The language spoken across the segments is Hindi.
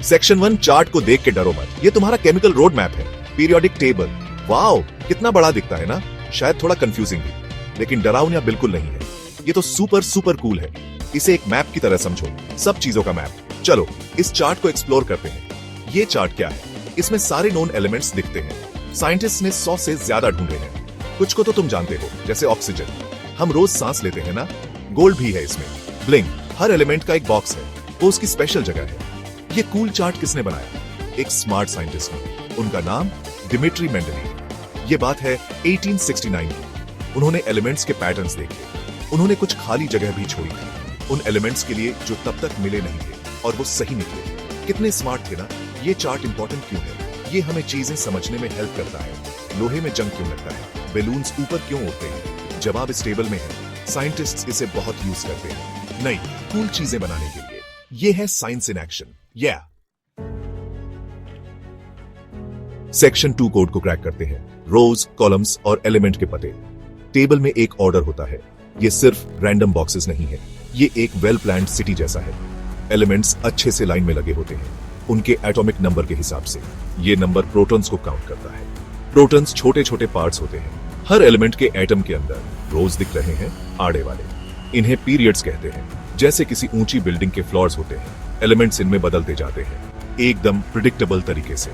सेक्शन 1 चार्ट को देख के डरो मत, ये तुम्हारा केमिकल रोड मैप है। पीरियोडिक टेबल, वाओ कितना बड़ा दिखता है ना, शायद थोड़ा कंफ्यूजिंग भी, लेकिन डरावना बिल्कुल नहीं है। ये तो सुपर कूल है। इसे एक मैप की तरह समझो, सब चीजों का मैप। चलो इस चार्ट को एक्सप्लोर करते हैं। ये चार्ट क्या है? इसमें सारे नोन एलिमेंट्स दिखते हैं। साइंटिस्ट ने 100 से ज्यादा ढूंढे हैं। कुछ को तो तुम जानते हो, जैसे ऑक्सीजन, हम रोज सांस लेते हैं ना। गोल्ड भी है इसमें, ब्लिंग, हर एलिमेंट का एक बॉक्स है, वो उसकी स्पेशल जगह है। ये कूल चार्ट किसने बनाया? एक स्मार्ट साइंटिस्ट ने, उनका नाम डिमिट्री मेंडेलीव। ये बात है 1869 की। उन्होंने एलिमेंट्स के पैटर्न्स देखे, उन्होंने कुछ खाली जगह भी छोड़ी थी उन एलिमेंट्स के लिए जो तब तक मिले नहीं थे, और वो सही निकले। कितने स्मार्ट थे ना। ये चार्ट इंपॉर्टेंट क्यों है? ये हमें चीजें समझने में हेल्प करता है। लोहे में जंग क्यों लगता है? बैलून्स ऊपर क्यों उड़ते हैं? जवाब इस टेबल में है। साइंटिस्ट्स इसे बहुत यूज करते हैं नई कूल चीजें बनाने के लिए। ये है science in action. Section 2 code को क्रैक करते हैं। रोज, कॉलम्स और एलिमेंट के पते। टेबल में एक ऑर्डर होता है। ये सिर्फ रैंडम बॉक्सेस नहीं है, ये एक वेल प्लान्ड सिटी जैसा है। एलिमेंट्स अच्छे से लाइन में लगे होते हैं, उनके एटॉमिक नंबर के हिसाब से। ये नंबर प्रोटॉन्स को काउंट करता है। प्रोटॉन्स छोटे छोटे पार्ट्स होते हैं। हर एलिमेंट के एटम के अंदर रोज दिख रहे हैं, आड़े वाले। इन्हें पीरियड्स कहते हैं। जैसे किसी ऊंची बिल्डिंग के फ्लोर्स होते हैं, एलिमेंट्स इनमें बदलते जाते हैं एकदम प्रिडिक्टेबल तरीके से।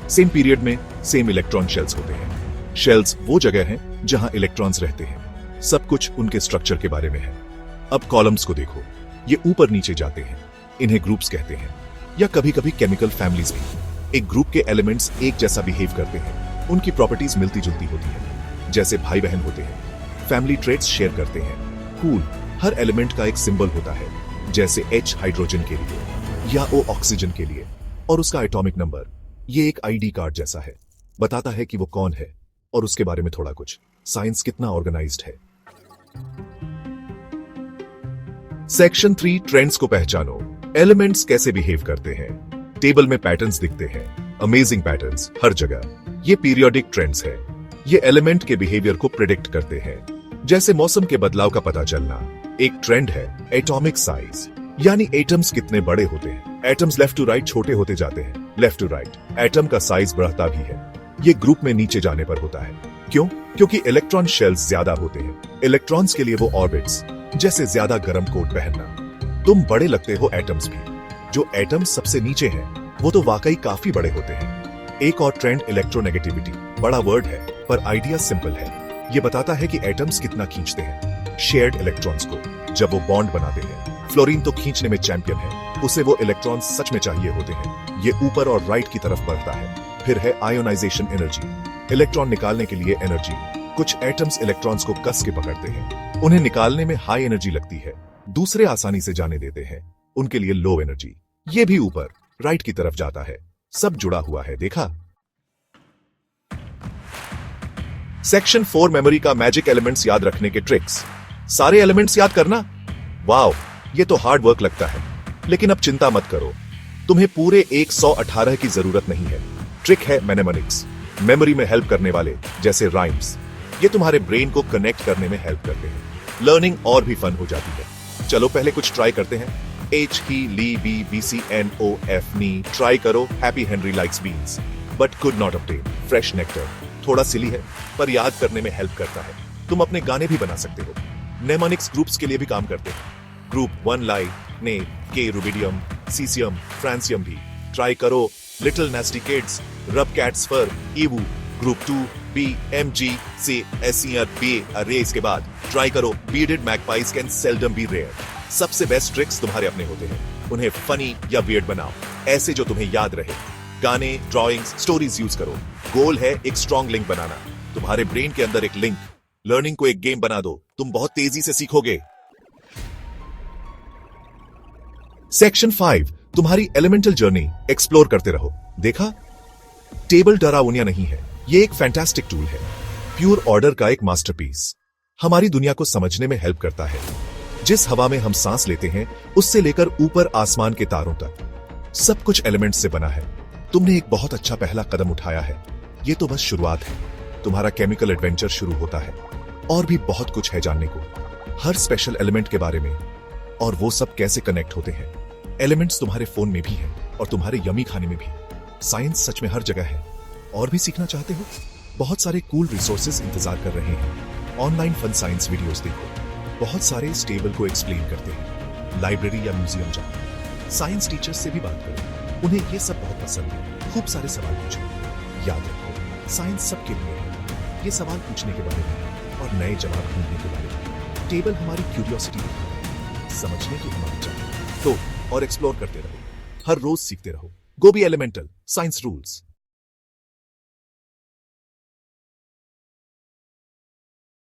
सेम पीरियड में सेम इलेक्ट्रॉन शेल्स होते हैं। शेल्स वो जगह हैं जहां इलेक्ट्रॉन्स रहते हैं। सब कुछ उनके स्ट्रक्चर के बारे में है। अब कॉलम्स को देखो, ये ऊपर नीचे जाते हैं। इन्हें ग्रुप्स कहते हैं, या कभी कभी केमिकल फैमिलीज भी। एक ग्रुप के एलिमेंट्स एक जैसा बिहेव करते हैं, उनकी प्रॉपर्टीज मिलती जुलती होती है, जैसे भाई बहन होते हैं। फैमिली ट्रेट्स शेयर करते हैं। कूल, हर एलिमेंट का एक सिंबल होता है, जैसे H हाइड्रोजन के लिए या O ऑक्सीजन के लिए, और उसका एटॉमिक नंबर। ये एक ID कार्ड जैसा है, बताता है कि वो कौन है और उसके बारे में थोड़ा कुछ। साइंस कितना ऑर्गेनाइज्ड है। सेक्शन 3 ट्रेंड्स को पहचानो। एलिमेंट्स कैसे बिहेव करते हैं। टेबल में पैटर्न्स दिखते हैं, अमेजिंग पैटर्न्स हर जगह। ये पीरियोडिक ट्रेंड्स है। ये एलिमेंट के बिहेवियर को प्रिडिक्ट करते हैं, जैसे मौसम के बदलाव का पता चलना। एक ट्रेंड है एटॉमिक साइज, यानी एटम्स कितने बड़े होते हैं। एटम्स लेफ्ट टू राइट छोटे होते जाते हैं, लेफ्ट टू राइट। एटम का साइज बढ़ता भी है। ये ग्रुप में नीचे जाने पर होता है। क्यों? क्योंकि इलेक्ट्रॉन शेल्स ज्यादा होते हैं। इलेक्ट्रॉन्स के लिए वो ऑर्बिट्स, जैसे ज्यादा गर्म कोट पहनना। तुम बड़े लगते हो एटम्स भी। जो एटम्स सबसे नीचे हैं, वो तो वाकई काफी बड़े होते हैं। एक और ट्रेंड इलेक्ट्रोनेगेटिविटी। बड़ा वर्ड है, पर आइडिया सिंपल है। ये बताता है कि एटम्स कितना खींचते हैं शेयर्ड इलेक्ट्रॉन्स को जब वो बॉन्ड बनाते हैं। फ्लोरीन तो खींचने में चैंपियन है, उसे वो इलेक्ट्रॉन्स सच में चाहिए होते हैं। ये ऊपर और राइट की तरफ बढ़ता है। फिर है आयोनाइजेशन एनर्जी, इलेक्ट्रॉन निकालने के लिए एनर्जी। कुछ एटम्स इलेक्ट्रॉन्स को कस के पकड़ते हैं, उन्हें निकालने में हाई एनर्जी लगती है। दूसरे आसानी से जाने देते हैं, उनके लिए लो एनर्जी। ये भी ऊपर राइट की तरफ जाता है। सब जुड़ा हुआ है, देखा। सेक्शन 4 मेमोरी का मैजिक एलिमेंट्स याद रखने के ट्रिक्स। सारे एलिमेंट्स याद करना, वाओ, ये तो हार्ड वर्क लगता है। लेकिन अब चिंता मत करो, तुम्हें पूरे 118 की जरूरत नहीं है। ट्रिक है मैनेमोनिक्स, मेमोरी में हेल्प करने वाले, जैसे राइम्स। ये तुम्हारे ब्रेन को कनेक्ट करने में हेल्प करते हैं। लर्निंग और भी फन हो जाती है। चलो पहले कुछ ट्राई करते हैं। H he li be BC NO F ne. Try करो happy Henry likes beans but could not obtain fresh nectar. थोड़ा सिली है, पर याद करने में हेल्प करता है। तुम अपने गाने भी बना सकते हो। नेमोनिक्स ग्रुप्स के लिए भी काम करते हैं। ग्रुप 1 लाई, ने, के रुबिडियम, सीसियम, फ्रांसियम भी। ट्राई करो little nasty kids, rub cats fur, ईवू। ग्रुप 2 बी MG से SER बी अरे। इसके बाद ट्राई करो beaded magpies can seldom be rare. सबसे बेस्ट ट्रिक्स तुम्हारे अपने होते हैं, उन्हें फनी या वियर्ड बनाओ, ऐसे जो तुम्हें याद रहे। गाने, ड्राइंग्स, स्टोरीज यूज करो। गोल है एक स्ट्रॉन्ग लिंक बनाना, तुम्हारे ब्रेन के अंदर एक लिंक। लर्निंग को एक गेम बना दो, तुम बहुत तेजी से सीखोगे। सेक्शन 5 तुम्हारी एलिमेंटल जर्नी एक्सप्लोर करते रहो। देखा, टेबल डरावनिया नहीं है, ये एक फैंटास्टिक टूल है। प्योर ऑर्डर का एक मास्टरपीस। हमारी दुनिया को समझने में हेल्प करता है। जिस हवा में हम सांस लेते हैं, उससे लेकर ऊपर आसमान के तारों तक, सब कुछ एलिमेंट्स से बना है। तुमने एक बहुत अच्छा पहला कदम उठाया है। ये तो बस शुरुआत है। तुम्हारा केमिकल एडवेंचर शुरू होता है। और भी बहुत कुछ है जानने को, हर स्पेशल एलिमेंट के बारे में, और वो सब कैसे कनेक्ट होते हैं। एलिमेंट्स तुम्हारे फोन में भी हैं, और तुम्हारे यमी खाने में भी। साइंस सच में हर जगह है। और भी सीखना चाहते हो? बहुत सारे कूल रिसोर्सेज इंतजार कर रहे हैं। ऑनलाइन फन साइंस वीडियोस देखो, बहुत सारे इस टेबल को एक्सप्लेन करते हैं। लाइब्रेरी या म्यूजियम जाओ, साइंस टीचर्स से भी बात करो, उन्हें ये सब बहुत पसंद है। खूब सारे सवाल पूछो। याद रखो, साइंस सबके लिए है। ये सवाल पूछने के बारे में और नए जवाब ढूंढने के बारे में। टेबल हमारी क्यूरियोसिटी है, समझने की हमारी चाह। तो और एक्सप्लोर करते रहो, हर रोज सीखते रहो। गोबी एलिमेंटल साइंस रूल्स।